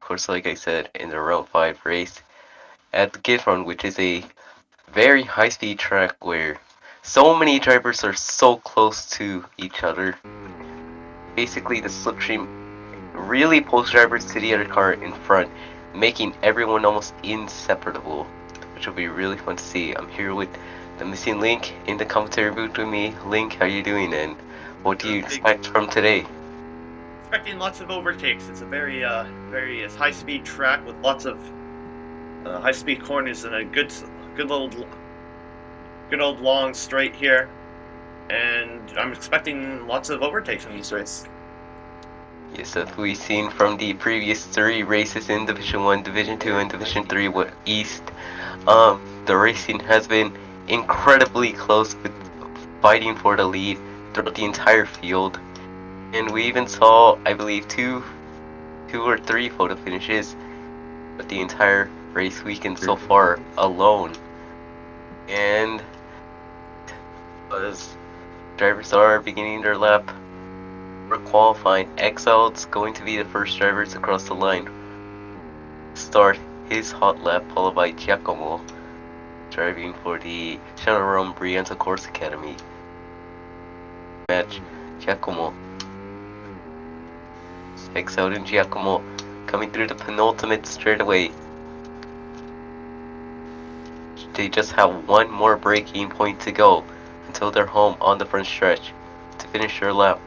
course, like I said, in the round 5 race at the Gift Run, which is a very high-speed track where so many drivers are so close to each other. Basically, the slipstream really pulls drivers to the other car in front, making everyone almost inseparable, which will be really fun to see. I'm here with the missing Link in the commentary booth with me. Link, how you doing, and what do you expect from today? Expecting lots of overtakes. It's a very high-speed track with lots of high-speed corners and a good old long straight here. And I'm expecting lots of overtakes in these races. Yes, as we've seen from the previous 3 races in Division 1, Division 2, and Division 3 East, the racing has been incredibly close with fighting for the lead throughout the entire field. And we even saw, I believe, two or three photo finishes with the entire race weekend so far alone. And as drivers are beginning their lap for qualifying, Exil's going to be the first drivers across the line. Start his hot lap, followed by Giacomo, driving for the Shannon Brianza Course Academy. Match Giacomo. Exile and Giacomo coming through the penultimate straightaway. They just have one more braking point to go until they're home on the front stretch to finish their lap.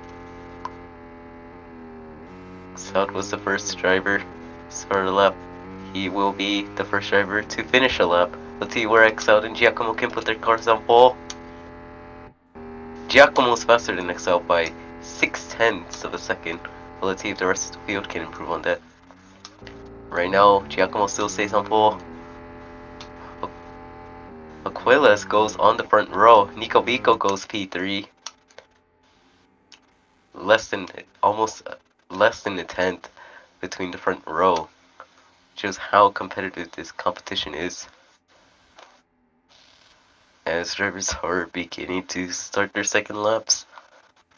South was the first driver to start a lap. He will be the first driver to finish a lap. Let's see where Exile and Giacomo can put their cars on pole. Giacomo's faster than Exile by 6/10 of a second. But let's see if the rest of the field can improve on that. Right now, Giacomo still stays on pole. Aquiles goes on the front row. Nico Vico goes P3. Almost less than a tenth between the front row. Shows how competitive this competition is. As drivers are beginning to start their second laps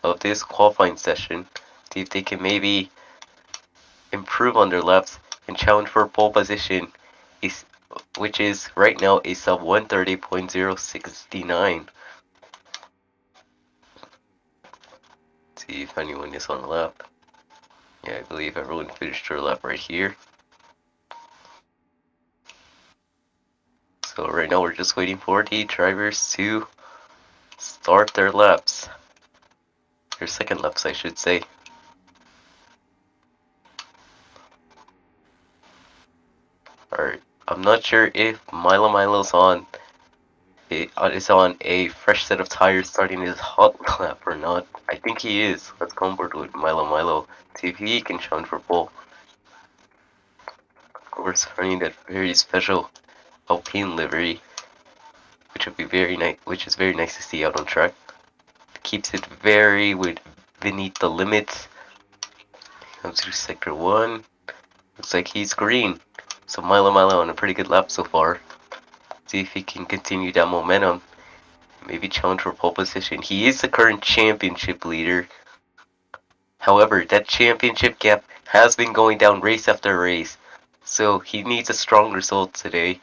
of this qualifying session, see if they can maybe improve on their laps and challenge for pole position, which is right now a sub 130.069. See if anyone is on a lap. Yeah, I believe everyone finished their lap right here. So right now we're just waiting for the drivers to start their laps. Their second laps, I should say. Alright, I'm not sure if Milo's on a fresh set of tires starting his hot lap or not. I think he is. Let's go on board with Milo. See if he can challenge for pole. Of course, running that very special Alpine livery, which is very nice to see out on track. Keeps it very beneath the limits. Comes through sector 1. Looks like he's green. So Milo on a pretty good lap so far. See if he can continue that momentum. Maybe challenge for pole position. He is the current championship leader. However, that championship gap has been going down race after race. So he needs a strong result today.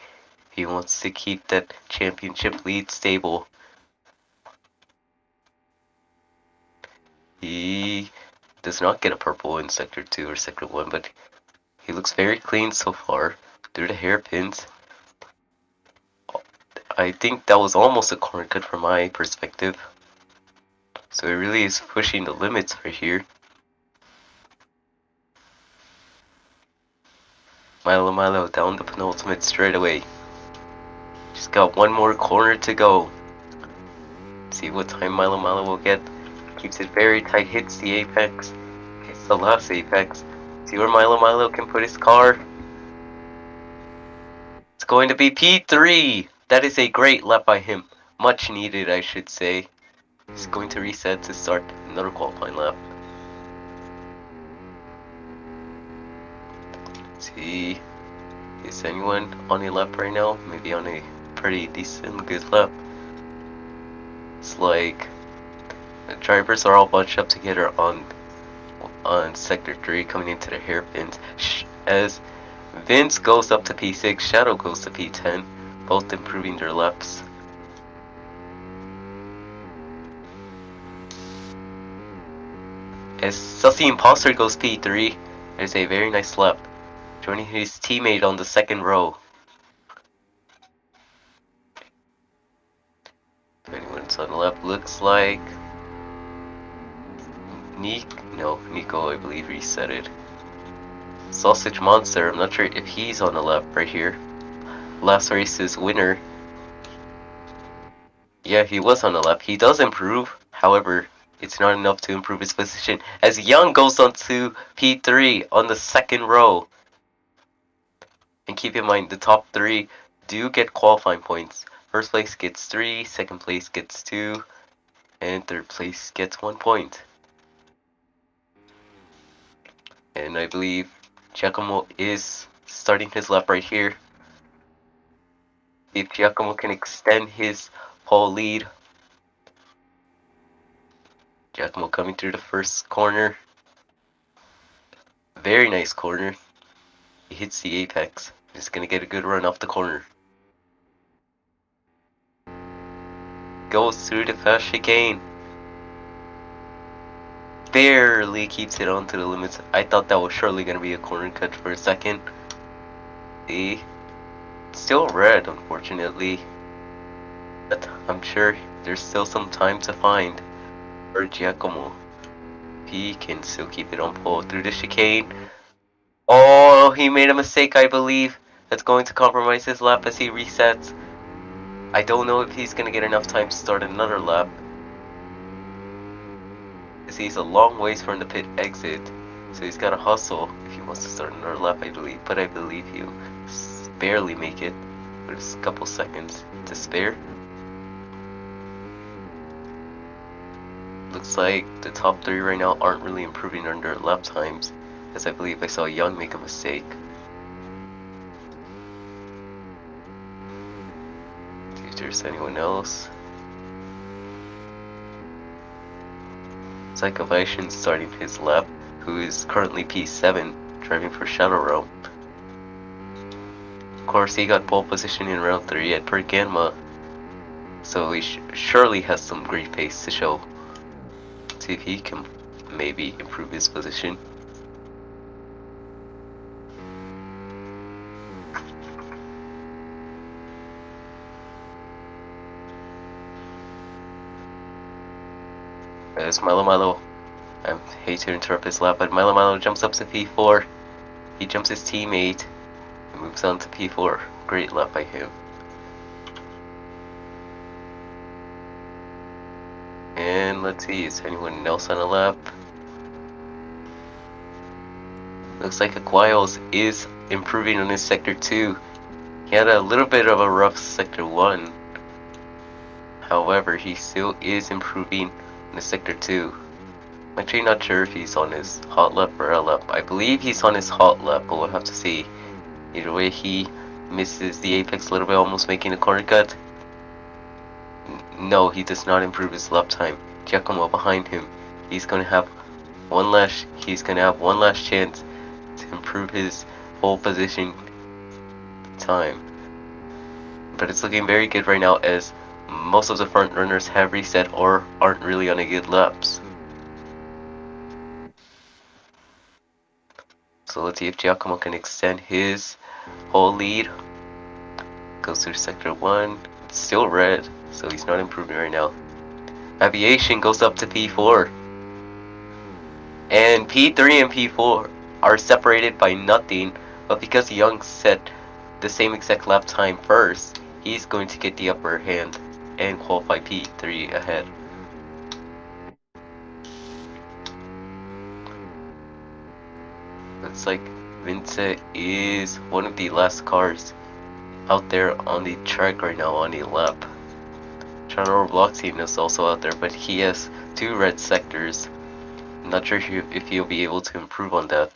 He wants to keep that championship lead stable. He does not get a purple in sector 2 or sector 1, but he looks very clean so far through the hairpins. I think that was almost a corner cut from my perspective. So he really is pushing the limits right here. Milo down the penultimate straightaway. Just got one more corner to go. See what time Milo will get. Keeps it very tight, hits the apex. Hits the last apex. See where Milo can put his car. It's going to be P3. That is a great lap by him. Much needed, I should say. He's going to reset to start another qualifying lap. See, is anyone on a lap right now? Maybe on a pretty decent, good lap. It's like the drivers are all bunched up together on sector 3 coming into the hairpins. as Vince goes up to P6, Shadow goes to P10, both improving their laps. As Sussy Imposter goes P3, there's a very nice lap, joining his teammate on the second row. If anyone's on the lap, looks like Nico, I believe, reset it. Sausage Monster, I'm not sure if he's on the lap right here. Last race's winner. Yeah, he was on the lap. He does improve, however, it's not enough to improve his position, as Young goes on to P3 on the second row. And keep in mind, the top 3 do get qualifying points. First place gets 3, second place gets 2, and third place gets 1 point. And I believe Giacomo is starting his lap right here. If Giacomo can extend his pole lead. Giacomo coming through the first corner. Very nice corner. He hits the apex. He's gonna get a good run off the corner. Goes through the fast chicane. Barely keeps it onto the limits. I thought that was surely gonna be a corner cut for a second. See? Still red, unfortunately. But I'm sure there's still some time to find for Giacomo. He can still keep it on pole through the chicane. Oh, he made a mistake, I believe. That's going to compromise his lap as he resets. I don't know if he's gonna get enough time to start another lap. As he's a long ways from the pit exit. So he's gotta hustle if he wants to start another lap, I believe. But I believe he'll barely make it. There's a couple seconds to spare. Looks like the top 3 right now aren't really improving on their lap times, as I believe I saw Young make a mistake. See if there's anyone else. Psychovation starting his lap, who is currently P7, driving for Shadow Realm. Of course, he got pole position in round 3 at Pergamma, so he surely has some great pace to show. See if he can maybe improve his position. There's Milo. I hate to interrupt his lap, but Milo jumps up to P4. He jumps his teammate and moves on to P4. Great lap by him. And let's see, is anyone else on a lap? Looks like Aquiles is improving on his Sector 2. He had a little bit of a rough Sector 1. However, he still is improving on his Sector 2. I'm actually not sure if he's on his hot lap or L lap. I believe he's on his hot lap, but we'll have to see. Either way, he misses the apex a little bit, almost making a corner cut. No, he does not improve his lap time. Giacomo behind him. He's gonna have one last chance to improve his pole position time. But it's looking very good right now, as most of the front runners have reset or aren't really on a good laps. So let's see if Giacomo can extend his whole lead. Goes through Sector 1. It's still red, so he's not improving right now. Aviation goes up to P4. And P3 and P4 are separated by nothing, but because Young set the same exact lap time first, he's going to get the upper hand and qualify P3 ahead. Looks like Vincent is one of the last cars out there on the track right now on the lap. ROBLOX team is also out there, but he has 2 red sectors. I'm not sure if he'll be able to improve on that.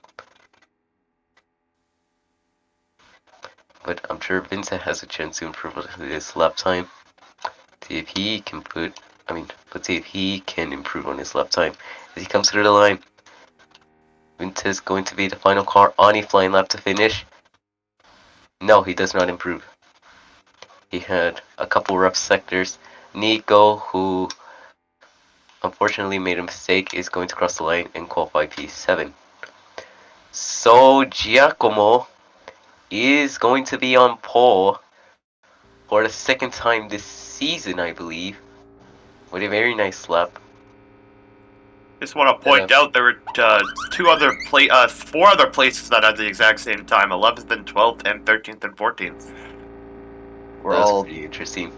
But I'm sure Vincent has a chance to improve on his lap time. See if he can let's see if he can improve on his lap time. As he comes through the line, Vince going to be the final car on a flying lap to finish. No, he does not improve. He had a couple rough sectors. Nico, who unfortunately made a mistake, is going to cross the line and qualify P7. So Giacomo is going to be on pole for the second time this season, I believe, with a very nice lap. Just want to point out there were four other places that had the exact same time: 11th and 12th, and 13th and 14th. We're That's all pretty interesting.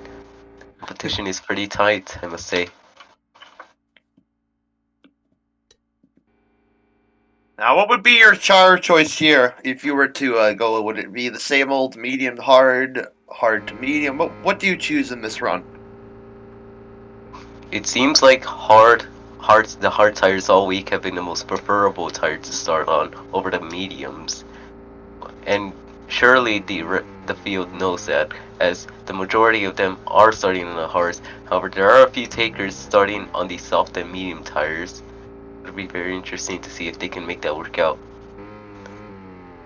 Competition is pretty tight, I must say. Now, what would be your char choice here if you were to go? Would it be the same old medium, hard, hard to medium? What do you choose in this run? It seems like the hard tires all week have been the most preferable tire to start on over the mediums, and surely the field knows that, as the majority of them are starting on the hards. However, there are a few takers starting on the soft and medium tires. It'll be very interesting to see if they can make that work out.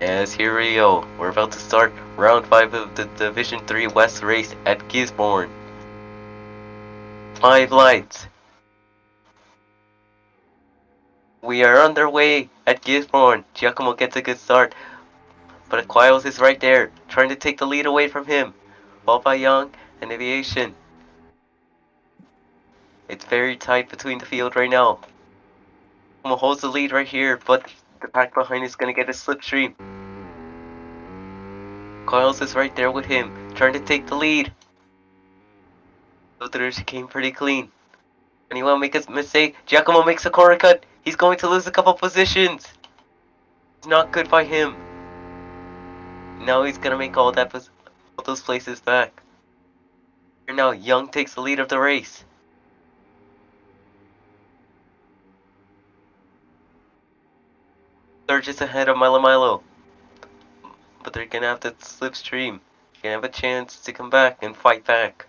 As here we go, we're about to start round 5 of the Division 3 West race at Gisborne. 5 lights. We are underway at Gisborne. Giacomo gets a good start, but Aquiles is right there, trying to take the lead away from him, followed by Young and Aviation. It's very tight between the field right now. Giacomo holds the lead right here, but the pack behind is going to get a slipstream. Aquiles is right there with him, trying to take the lead. Go through the chicane pretty clean. Anyone make a mistake? Giacomo makes a corner cut. He's going to lose a couple positions. It's not good by him. Now he's gonna make all those places back. Here now, Young takes the lead of the race. They're just ahead of Milo, but they're gonna have to slipstream. Gonna have a chance to come back and fight back.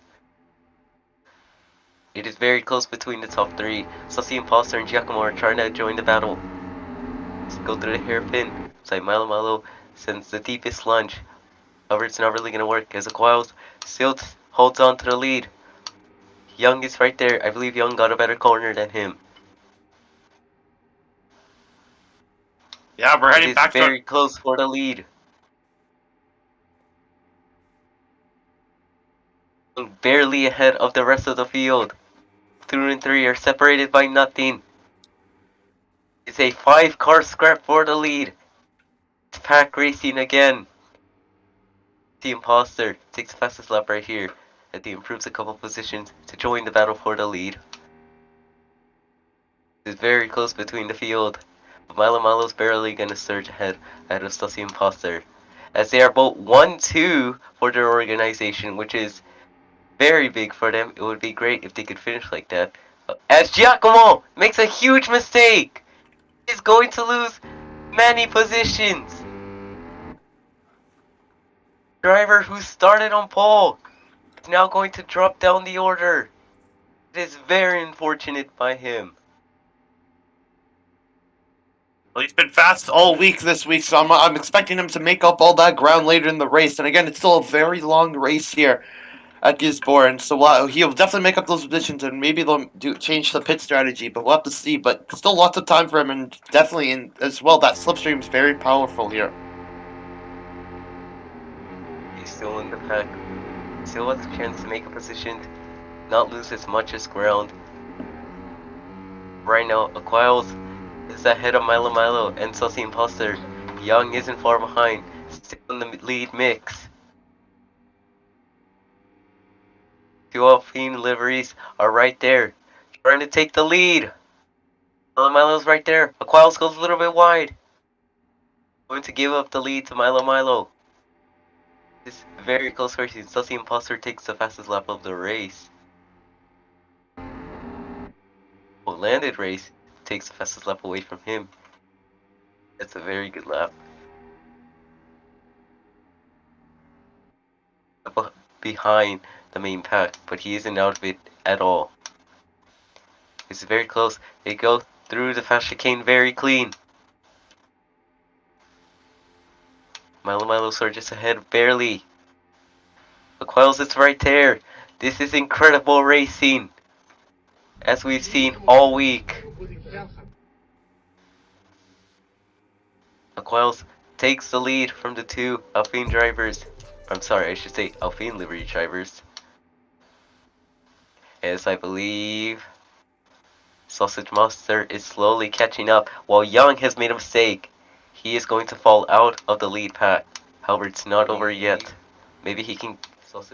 It is very close between the top 3. Sussy Imposter and Giacomo are trying to join the battle. Let's go through the hairpin. It's Milo sends the deepest lunge. However, it's not really gonna work as Aquiles still holds on to the lead. Young is right there. I believe Young got a better corner than him. Yeah, we're heading back to very close for the lead. Barely ahead of the rest of the field. 2 and 3 are separated by nothing. It's a 5-car scrap for the lead. It's pack racing again. The Imposter takes the fastest lap right here as he improves a couple positions to join the battle for the lead. It's very close between the field, but Milo's barely gonna surge ahead of Stassi Imposter, as they are both 1-2 for their organization, which is very big for them. It would be great if they could finish like that. As Giacomo makes a huge mistake, he's going to lose many positions. Driver who started on pole is now going to drop down the order. It is very unfortunate by him. Well, he's been fast all week this week, so I'm expecting him to make up all that ground later in the race. And again, it's still a very long race here at Gisborne, so he'll definitely make up those positions, and maybe they'll change the pit strategy, but we'll have to see. But still lots of time for him, and definitely as well, that slipstream is very powerful here. He's still in the pack. Still has a chance to make a position, not lose as much as ground. Right now, Aquiles is ahead of Milo and Sussy Imposter. Young isn't far behind, still in the lead mix. 2 Alpine liveries are right there, trying to take the lead. Milo's right there. Aquiles goes a little bit wide. Going to give up the lead to Milo. This very close race. Sussy Imposter takes the fastest lap of the race. Landed race takes the fastest lap away from him. That's a very good lap. Behind the main pack, but he isn't out of it at all. It's very close. They go through the fast chicane very clean. Milo Milos are just ahead, barely. Aquels is right there. This is incredible racing, as we've seen all week. Aquels takes the lead from the two Alpine drivers. I'm sorry, I should say Alpine livery drivers. As I believe Sausage Monster is slowly catching up, while Young has made a mistake. He is going to fall out of the lead pack. However, it's not over yet. Maybe he can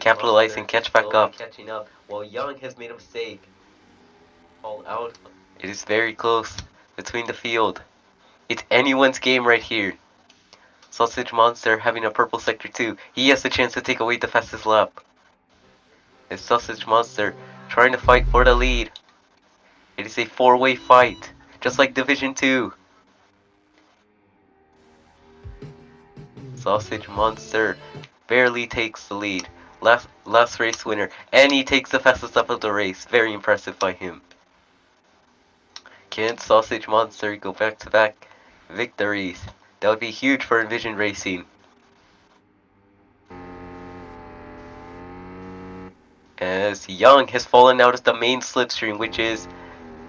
capitalize and catch back up. Catching up, while Young has made a mistake. Fall out. It is very close between the field. It's anyone's game right here. Sausage Monster having a purple sector too. He has the chance to take away the fastest lap. It's Sausage Monster trying to fight for the lead. It is a four-way fight, just like Division 2. Sausage Monster barely takes the lead. Last race winner, and he takes the fastest lap of the race. Very impressive by him. Can Sausage Monster go back-to-back victories? That would be huge for Envision Racing. As Young has fallen out of the main slipstream, which is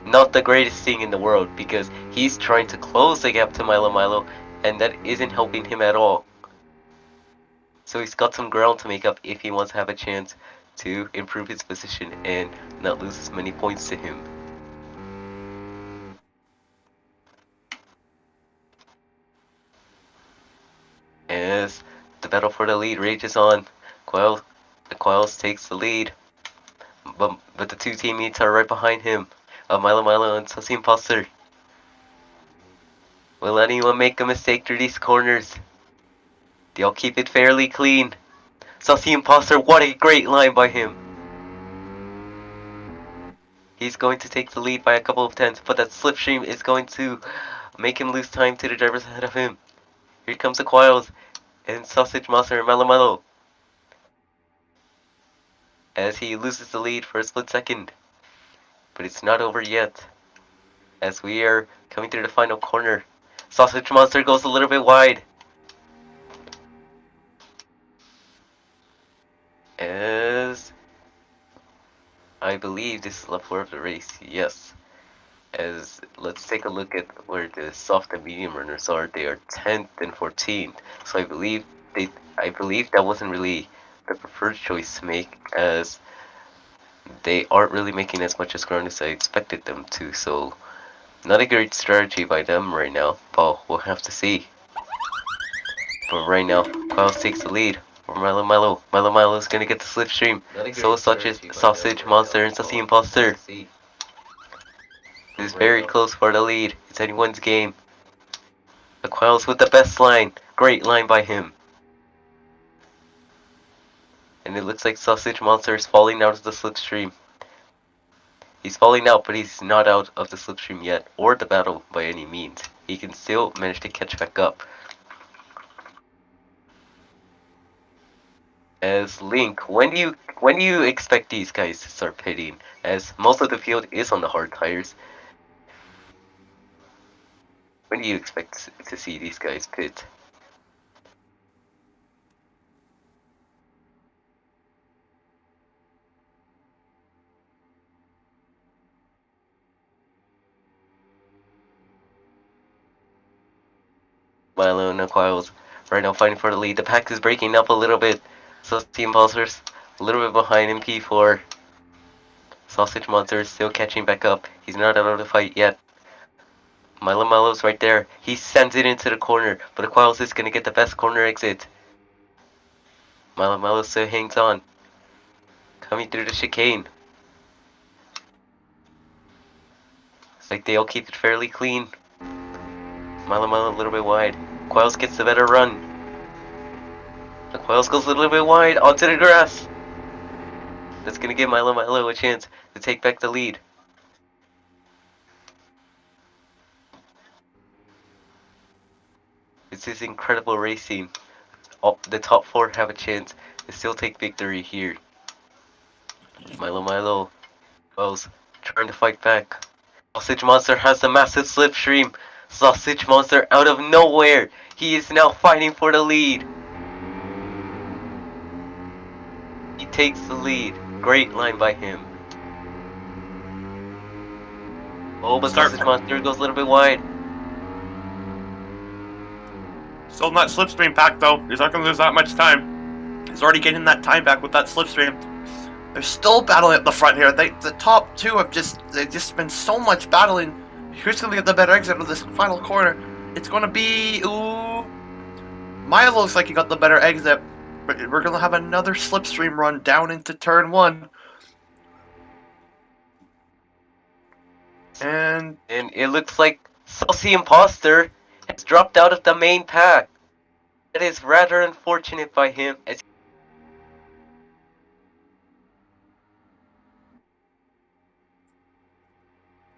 not the greatest thing in the world, because he's trying to close the gap to Milo Milo, and that isn't helping him at all. So he's got some ground to make up if he wants to have a chance to improve his position and not lose as many points to him. As the battle for the lead rages on, Quails takes the lead, but the two teammates are right behind him, Milo Milo and Sussy Imposter. Will anyone make a mistake through these corners? They'll keep it fairly clean. Sussy Imposter, what a great line by him! He's going to take the lead by a couple of tenths, but that slipstream is going to make him lose time to the drivers ahead of him. Here comes the Quails and Sausage Monster and Malo as he loses the lead for a split second. But it's not over yet, as we are coming through the final corner. Sausage Monster goes a little bit wide. As I believe this is lap 4 of the race, yes. As let's take a look at where the soft and medium runners are. They are 10th and 14th. So I believe that wasn't really the preferred choice to make, as they aren't really making as much as ground as I expected them to. So not a great strategy by them right now. But we'll have to see. But right now, Quails takes the lead. Or Milo Milo. Milo Milo is gonna get the slipstream. So is Sausage Monster and Sussy Imposter. It's very close for the lead. It's anyone's game. Aquels with the best line. Great line by him. And it looks like Sausage Monster is falling out of the slipstream. He's falling out, but he's not out of the slipstream yet, or the battle by any means. He can still manage to catch back up. As Link, when do you expect these guys to start pitting? As most of the field is on the hard tires. When do you expect to see these guys pit? Milo and Aquils right now fighting for the lead. The pack is breaking up a little bit. So Team Pulsars a little bit behind in P4. Sausage Monster is still catching back up. He's not out of the fight yet. Milo's right there. He sends it into the corner, but Aquils is gonna get the best corner exit. Milo still hangs on. Coming through the chicane. It's like they all keep it fairly clean. Milo a little bit wide. Aquils gets the better run. Aquils goes a little bit wide onto the grass. That's gonna give Milo a chance to take back the lead. This is incredible racing. The top 4 have a chance to still take victory here. Milo Wells trying to fight back. Sausage Monster has the massive slipstream. Sausage Monster out of nowhere. He is now fighting for the lead. He takes the lead. Great line by him. Oh, but Sausage Monster goes a little bit wide. Still in that slipstream pack though. He's not going to lose that much time. He's already getting that time back with that slipstream. They're still battling at the front here. The top two they've just been so much battling. Who's going to get the better exit of this final corner? It's going to be Milo looks like he got the better exit, but we're going to have another slipstream run down into turn one. And it looks like Saucy Imposter has dropped out of the main pack. That is rather unfortunate by him, as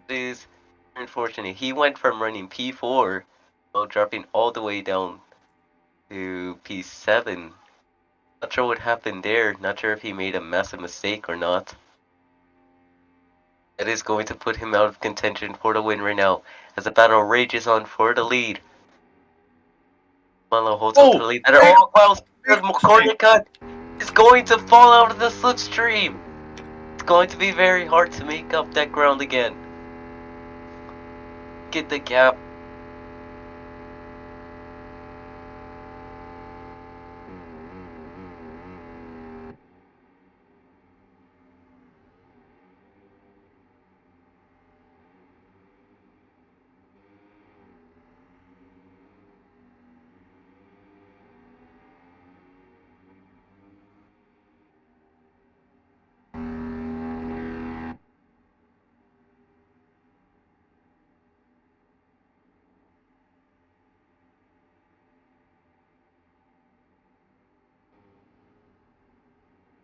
it is unfortunate. He went from running P4, dropping all the way down to P7. Not sure what happened there. Not sure if he made a massive mistake or not. That is going to put him out of contention for the win right now, as the battle rages on for the lead. Milo holds on to the lead. Corner cut is going to fall out of the slipstream. It's going to be very hard to make up that ground again. Get the gap.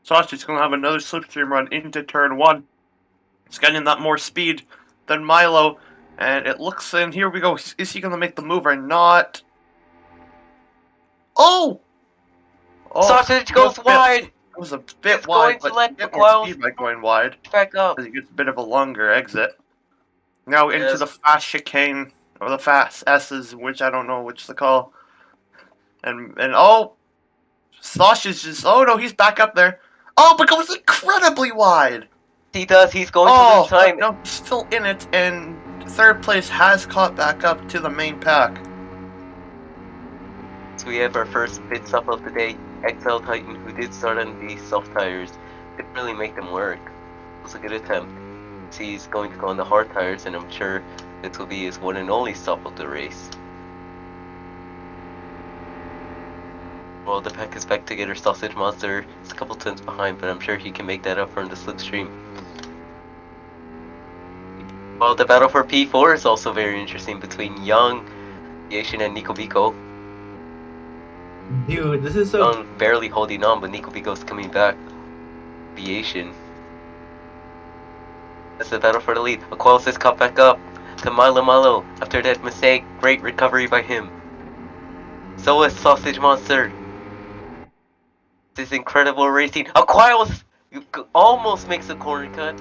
Saucy's going to have another slipstream run into turn one. He's getting that more speed than Milo. And it looks, and here we go. Is he going to make the move or not? Oh! Sausage goes wide! It was a bit It's wide, going to but let get more McQuiles speed by going wide. back up. Because he gets a bit of a longer exit. Now into the fast chicane, or the fast S's, which I don't know which to call. And oh! Sausage just, oh no, he's back up there. Oh, but goes incredibly wide! He does, he's going to lose time. No, he's still in it, and third place has caught back up to the main pack. So we have our first pit stop of the day. XL Titan, who did start on the soft tires, didn't really make them work. It was a good attempt. So he's going to go on the hard tires, and I'm sure this will be his one and only stop of the race. Well, the pack is back together. Sausage Monster is a couple tenths behind, but I'm sure he can make that up from the slipstream. Well, the battle for P4 is also very interesting between Young, Aviation, and Nico Biko. Dude, this is so... Young barely holding on, but Nico Biko's coming back. Aviation. That's the battle for the lead. Aqualis is caught back up to Milo after that mistake. Great recovery by him. So is Sausage Monster. This incredible racing. Aqualis almost makes a corner cut.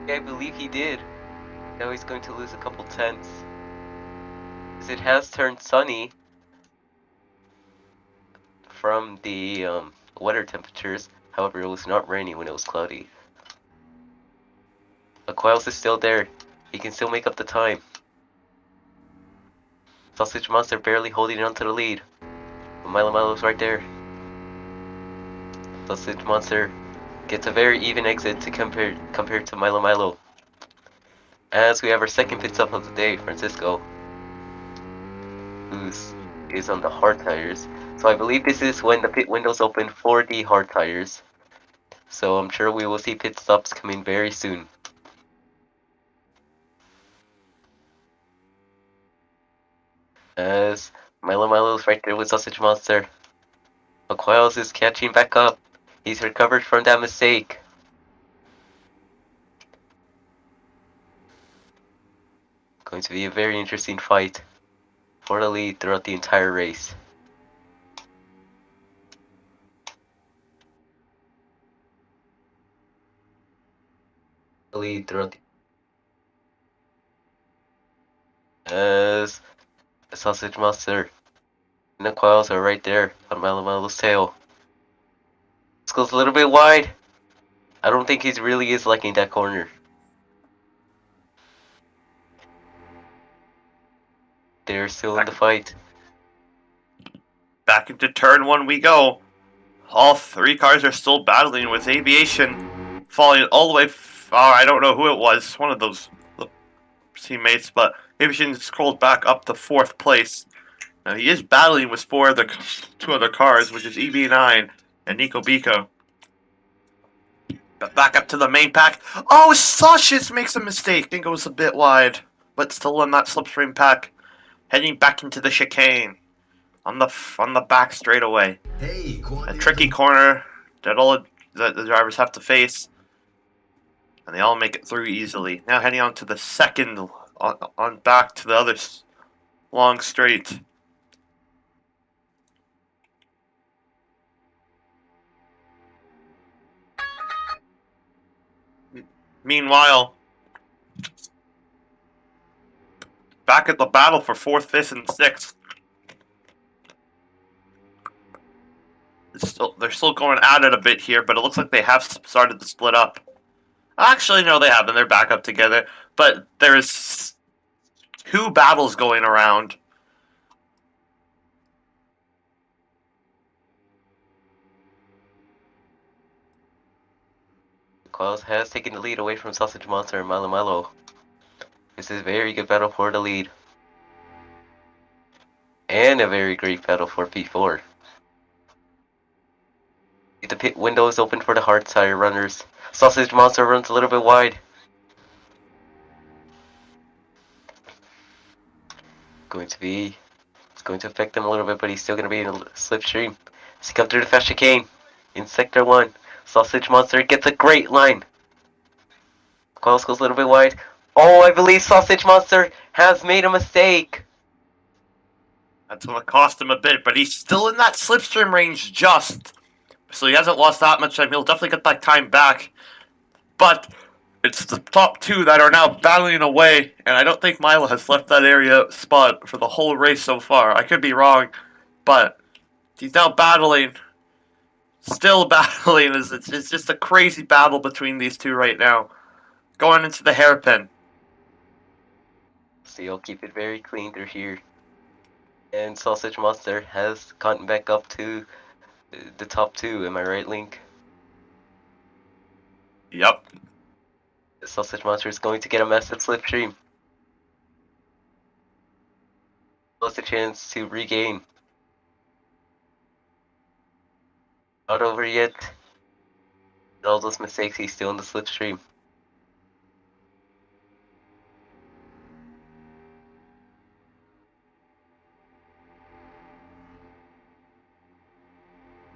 Yeah, I believe he did. Now he's going to lose a couple tenths. As it has turned sunny from the weather temperatures. However, it was not rainy when it was cloudy. Aqualis is still there. He can still make up the time. Sausage Monster barely holding on to the lead. But Milo's right there. Sausage Monster gets a very even exit to compared to Milo. As we have our second pit stop of the day, Francisco, who is on the hard tires. So I believe this is when the pit windows open for the hard tires. So I'm sure we will see pit stops coming very soon. As Milo's right there with Sausage Monster. Aqualis is catching back up. He's recovered from that mistake. Going to be a very interesting fight for the lead throughout the entire race. The lead throughout the As Sausage Monster and the coils are right there on Malamalu's tail. This goes a little bit wide. I don't think he really is liking that corner. They're still in the fight. Back into turn one we go. All three cars are still battling with Aviation falling all the way. I don't know who it was. One of those teammates, but Aviation scrolled back up to 4th place. Now he is battling with two other cars, which is EB9 and Nico Biko. But back up to the main pack. Oh, Sasha makes a mistake. I think it was a bit wide, but still in that slipstream pack. Heading back into the chicane on the back straightaway. Hey, a tricky corner that all the drivers have to face, and they all make it through easily. Now heading on to the second on back to the other long straight. Meanwhile, back at the battle for 4th, 5th, and 6th. They're still going at it a bit here, but it looks like they have started to split up. Actually, no, they haven't. They're back up together. But there's 2 battles going around. Coils has taken the lead away from Sausage Monster and Malo. This is a very good battle for the lead. And a very great battle for P4. The pit window is open for the hard tire runners. Sausage Monster runs a little bit wide. It's going to affect them a little bit, but he's still going to be in a slipstream. As he comes through the fast chicane in Sector 1. Sausage Monster gets a great line. Coils goes a little bit wide. Oh, I believe Sausage Monster has made a mistake. That's going to cost him a bit, but he's still in that slipstream range just. So he hasn't lost that much time. He'll definitely get that time back. But it's the top 2 that are now battling away, and I don't think Milo has left that area spot for the whole race so far. I could be wrong, but he's now battling. Still battling. It's just a crazy battle between these 2 right now. Going into the hairpin. So you'll keep it very clean through here. And Sausage Monster has gotten back up to the top 2. Am I right, Link? Yep. The Sausage Monster is going to get a massive slipstream. Lost a chance to regain. Not over yet. With all those mistakes, he's still in the slipstream.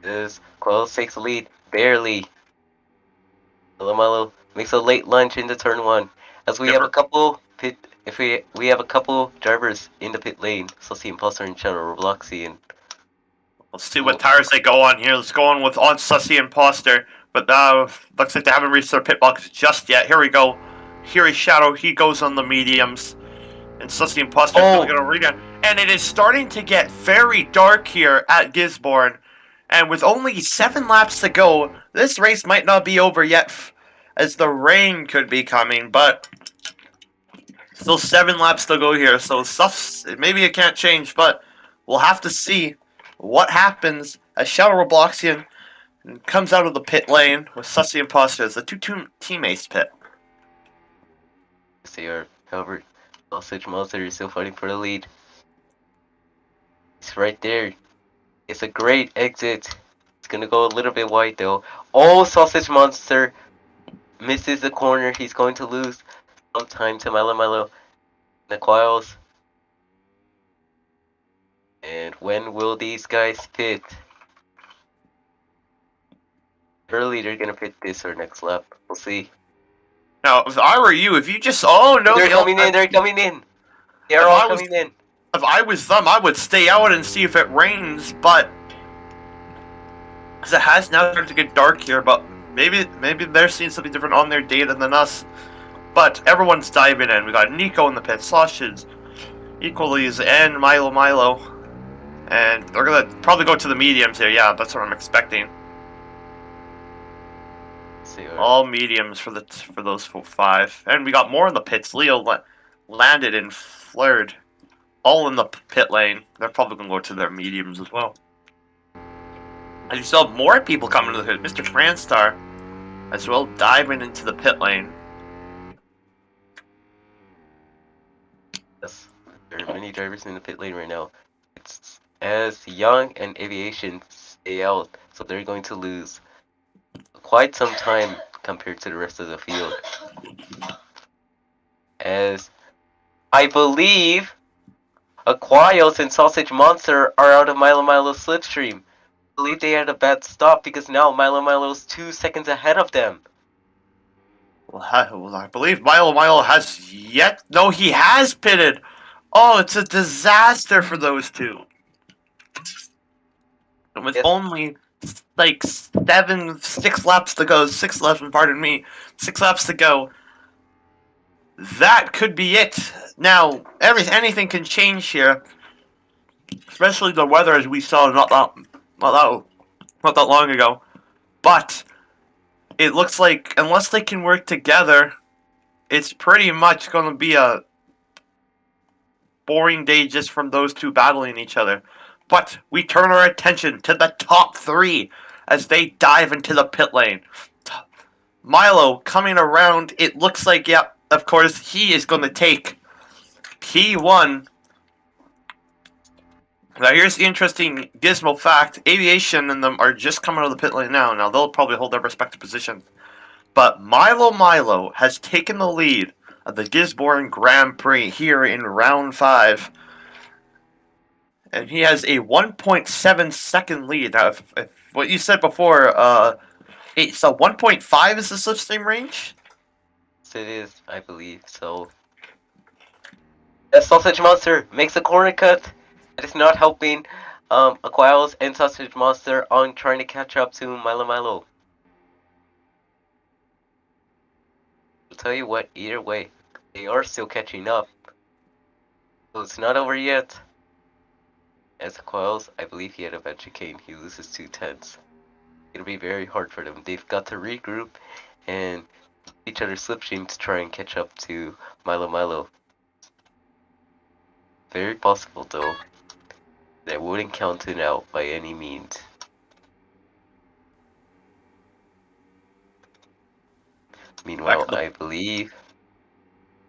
As Quells takes the lead, barely. Malo makes a late lunge into turn 1. As we have a couple we have a couple drivers in the pit lane. So see Imposter and Shadow Robloxy and Let's see what tires they go on here. Let's go on with Sussy Imposter. But looks like they haven't reached their pit box just yet. Here we go. Here is Shadow. He goes on the mediums. And Sussy Imposter is going to regen. And it is starting to get very dark here at Gisborne. And with only 7 laps to go, this race might not be over yet, as the rain could be coming. But still 7 laps to go here. So maybe it can't change, but we'll have to see what happens as Shadow Robloxian comes out of the pit lane with Sussy Imposter as the 2 teammates pit. They are, however, Sausage Monster is still fighting for the lead. He's right there. It's a great exit. It's gonna go a little bit wide though. Oh, Sausage Monster misses the corner. He's going to lose some time to Malo. The Coils. And when will these guys pit? Early they're gonna pit this or next lap. We'll see. Now, if I were you, if you just... Oh, no. They're coming in. They're all coming in. If I was them, I would stay out and see if it rains, but... Because it has now started to get dark here, but maybe they're seeing something different on their data than us. But everyone's diving in. We got Nico in the pit, Sausage, Equalies and Milo. And they're gonna probably go to the mediums here. Yeah, that's what I'm expecting. All mediums for those 5. And we got more in the pits. Leo landed and flared. All in the pit lane. They're probably gonna go to their mediums as well. And you still have more people coming to the pit. Mr. Franstar as well diving into the pit lane. Yes, there are many drivers in the pit lane right now. It's as Young and Aviation stay out, so they're going to lose quite some time compared to the rest of the field. As I believe Aquarius and Sausage Monster are out of Milo's slipstream. I believe they had a bad stop because now Milo's 2 seconds ahead of them. Well, I believe Milo has yet. No, he has pitted. Oh, it's a disaster for those two. With only like 6 laps to go. 6 laps, pardon me. 6 laps to go. That could be it. Now, anything can change here, especially the weather, as we saw not that long ago. But it looks like unless they can work together, it's pretty much going to be a boring day just from those two battling each other. But we turn our attention to the top 3 as they dive into the pit lane. Milo coming around. It looks like, yep, of course, he is going to take P1. Now, here's the interesting gizmo fact. Aviation and them are just coming out of the pit lane now. Now, they'll probably hold their respective position. But Milo has taken the lead of the Gisborne Grand Prix here in round 5. And he has a 1.7 second lead. Now, if what you said before, so 1.5 is the slipstream range? It is, I believe, so. The Sausage Monster makes a corner cut. It is not helping Aquarius and Sausage Monster on trying to catch up to Milo. I'll tell you what, either way, they are still catching up. So it's not over yet. As Aquarius, I believe he had a bad chicane. He loses 2/10. It'll be very hard for them. They've got to regroup and each other's slipstream to try and catch up to Milo. Very possible though. That wouldn't count it out by any means. Meanwhile, I believe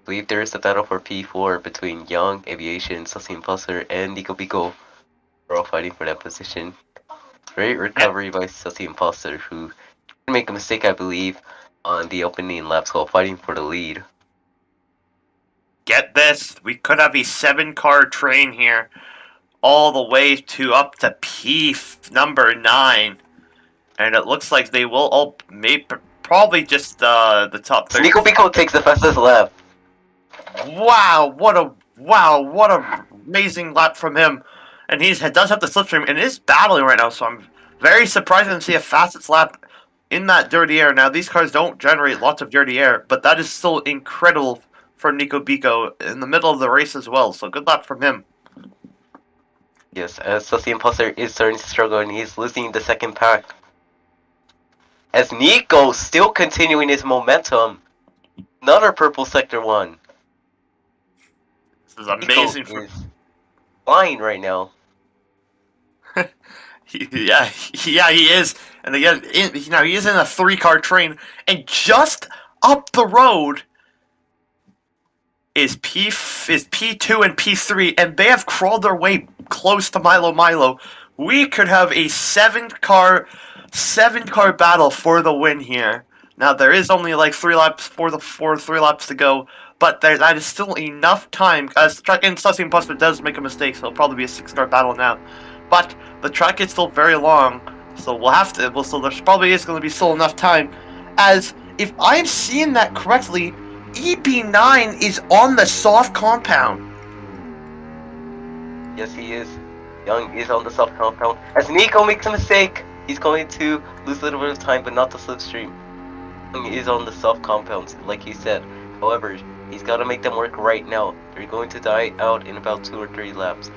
there is a battle for P4 between Young, Aviation, Sussy Impulsor, and Nico Pico. We're all fighting for that position. Great recovery by Sussy Impulsor, who didn't make a mistake, I believe, on the opening laps while fighting for the lead. Get this, we could have a 7-car train here, all the way to up to P number 9, and it looks like they will all probably just the top 30. Nico Pico takes the fastest lap. Wow, what a amazing lap from him, and he does have the slipstream and is battling right now. So I'm very surprised to see a fastest lap in that dirty air. Now, these cars don't generate lots of dirty air, but that is still incredible for Nico Pico in the middle of the race as well. So good luck from him. Yes, as Sussy Impulsor is starting to struggle and he's losing the second pack. As Nico still continuing his momentum. Another purple sector 1. This is amazing. Nico is flying right now. Yeah, he is. And again, he is in a 3-car train, and just up the road is P2 and P3, and they have crawled their way close to Milo. We could have a 7-car battle for the win here. Now there is only like 3 laps to go, but that is still enough time. As the track and Sussy Impulsor does make a mistake, so it'll probably be a 6-car battle now. But the track is still very long, so so there probably is going to be still enough time. As if I'm seeing that correctly, EB9 is on the soft compound. Yes, he is. Young is on the soft compound. As Nico makes a mistake, he's going to lose a little bit of time, but not the slipstream. Young is on the soft compound, like he said. However, He's got to make them work right now. They're going to die out in about 2 or 3 laps.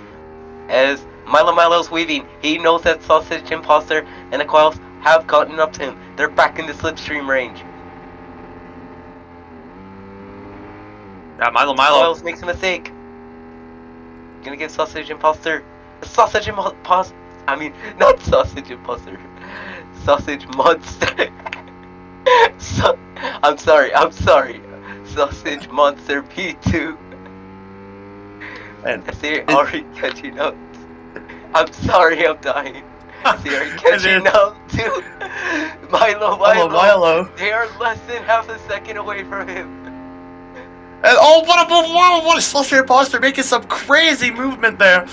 As Milo's weaving, he knows that Sausage Imposter and the Coils have gotten up to him. They're back in the slipstream range. Yeah, Milo. Coils makes a mistake. Gonna give Sausage Imposter. Sausage Imposter. I mean, not Sausage Imposter. Sausage Monster. I'm sorry. Sausage Monster P2. And they're already catching up. I'm sorry, I'm dying. They're catching up to Milo. They are less than half a second away from him. And what a Sausage Imposter making some crazy movement there.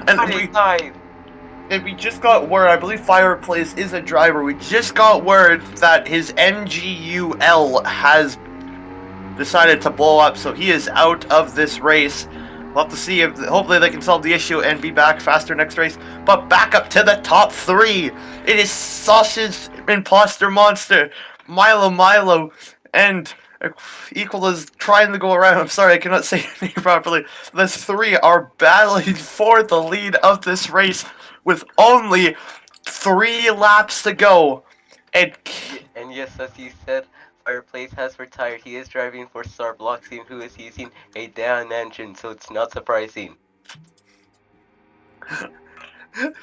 And we just got word, I believe Fireplace is a driver, we just got word that his NGUL has decided to blow up, so he is out of this race. We'll have to see if, hopefully they can solve the issue and be back faster next race. But back up to the top 3. It is Sausage Imposter Monster, Milo, and Equal is trying to go around. I'm sorry, I cannot say your name properly. The 3 are battling for the lead of this race with only 3 laps to go. And yes, as you said, Fireplace has retired. He is driving for ROBLOX, who is using a down engine, so it's not surprising.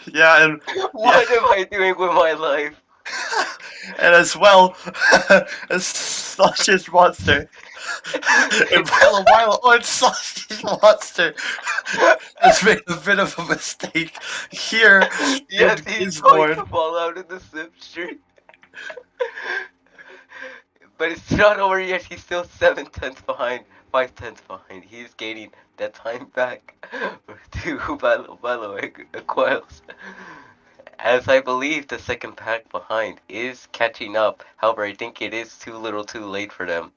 Yeah, and what am I doing with my life? And as well as Sausage Monster. And it's Sausage Monster has made a bit of a mistake here. Yes, he's going to fall out of the slipstream. But it's not over yet. He's still 7 tenths behind, 5 tenths behind. He's gaining that time back to Milo Coils. As I believe the second pack behind is catching up. However, I think it is too little too late for them.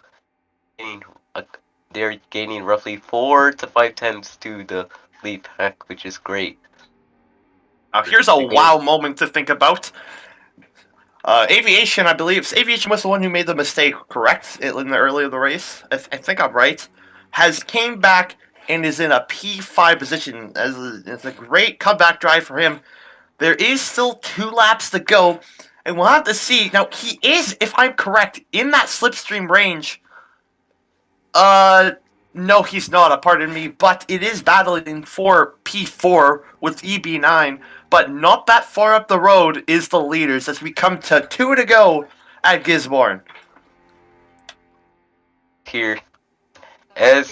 They're gaining roughly 4 to 5 tenths to the lead pack, which is great. Now here's a wow moment to think about. Aviation, I believe, Aviation was the one who made the mistake, correct? In the early of the race? I think I'm right. Has came back and is in a P5 position. It's a great comeback drive for him. There is still 2 laps to go, and we'll have to see. Now, he is, if I'm correct, in that slipstream range. No, he's not, pardon me, but it is battling for P4 with EB9, but not that far up the road is the leaders as we come to 2 to go at Gisborne. Here. As,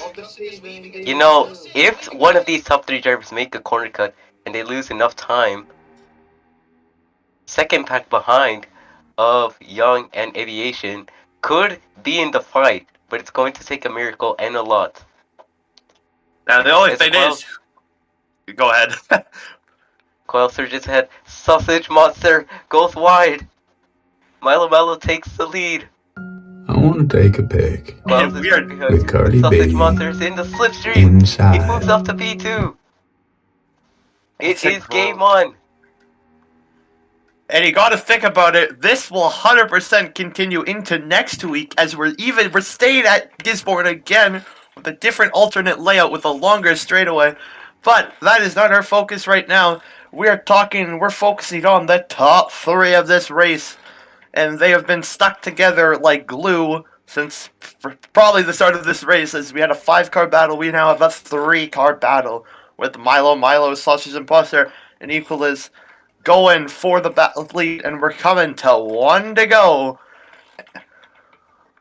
you know, if one of these top 3 drivers make a corner cut and they lose enough time, second pack behind of Young and Aviation could be in the fight, but it's going to take a miracle and a lot. Now the only thing is, go ahead. Coil surges ahead. Sausage Monster goes wide. Milo takes the lead. I want to take a pic with Cardi B. Sausage Monster's in the slipstream. Inside. He moves up to P2. It is game on. And you got to think about it. This will 100% continue into next week as we're staying at Gisborne again with a different alternate layout with a longer straightaway. But that is not our focus right now. We're focusing on the top 3 of this race. And they have been stuck together like glue since probably the start of this race. As we had a 5-car battle, we now have a 3-car battle with Milo, Sausage Imposter, and Equaliz going for the lead, and we're coming to 1 to go.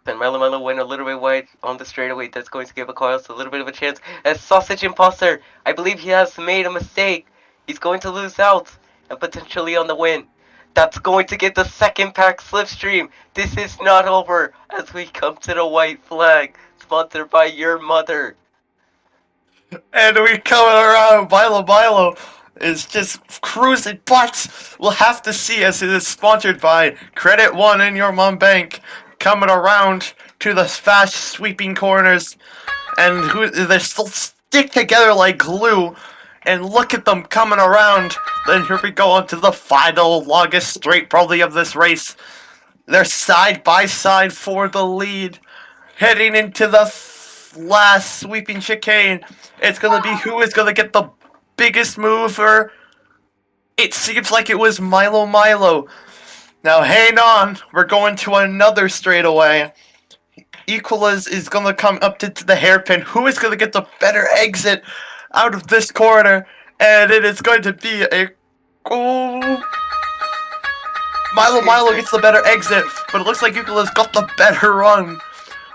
And Milo went a little bit wide on the straightaway. That's going to give Coils a little bit of a chance. As Sausage Imposter, I believe he has made a mistake. He's going to lose out and potentially on the win. That's going to get the second pack slipstream. This is not over as we come to the white flag, sponsored by your mother. And we coming around. Milo is just cruising, but we'll have to see as it is sponsored by Credit One in Your Mom Bank, coming around to the fast sweeping corners, and they still stick together like glue. And look at them coming around. Then here we go on to the final longest straight probably of this race. They're side by side for the lead, heading into the this last sweeping chicane. It's gonna be who is gonna get the biggest mover. It seems like it was Milo. Now hang on, we're going to another straightaway. Equaliz is gonna come up to the hairpin. Who is gonna get the better exit out of this corner? And it is going to be a Milo gets the better exit, but it looks like Equaliz got the better run.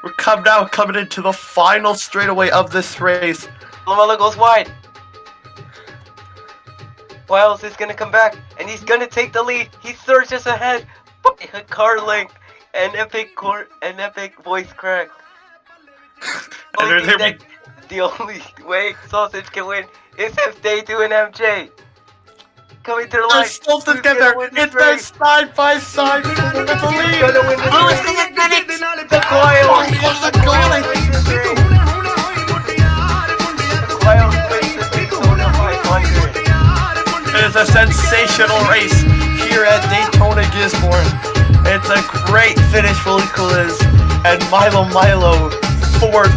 We're coming into the final straightaway of this race. Milo goes wide. Wiles is gonna come back, and he's gonna take the lead. He surges ahead. A car link, an epic voice crack. The only way Sausage can win is if they do an MJ. Coming to the line. They're still together. It's their side by side. It's a lead. Lewis gonna get it. The Coil. The goal. It is a sensational race here at Daytona Gisborne. It's a great finish for Equaliz and Milo fourth.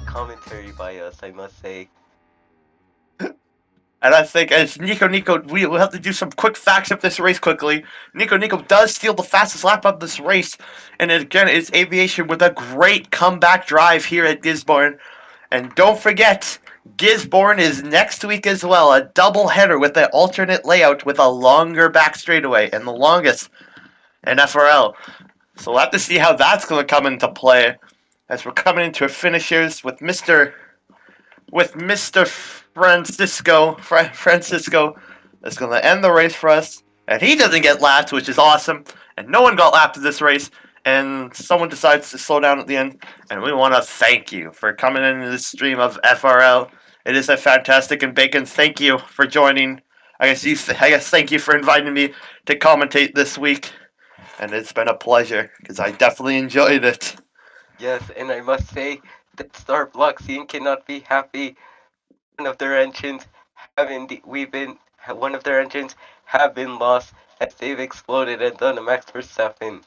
Commentary by us, I must say. And I think as Nico, we'll have to do some quick facts of this race quickly. Nico does steal the fastest lap of this race. And again, it's Aviation with a great comeback drive here at Gisborne. And don't forget, Gisborne is next week as well. A double header with an alternate layout with a longer back straightaway and the longest in FRL. So we'll have to see how that's going to come into play. As we're coming into finishers with Mr. Francisco that's going to end the race for us. And he doesn't get lapped, which is awesome. And no one got lapped in this race. And someone decides to slow down at the end. And we want to thank you for coming into this stream of FRL. It is a fantastic. And Bacon, thank you for joining. I guess thank you for inviting me to commentate this week. And it's been a pleasure because I definitely enjoyed it. Yes, and I must say that ROBLOX cannot be happy. One of their engines have been lost as they've exploded and done a Max Verstappen.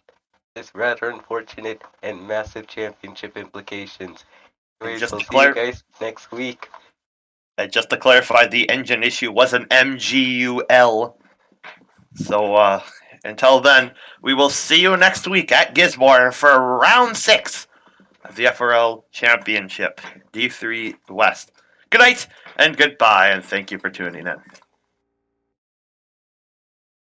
It's rather unfortunate and massive championship implications. Anyways, we'll see you guys next week. And just to clarify, the engine issue was an MGUL. So until then, we will see you next week at Gisborne for round 6 of the FRL Championship, D3 West. Good night and goodbye, and thank you for tuning in.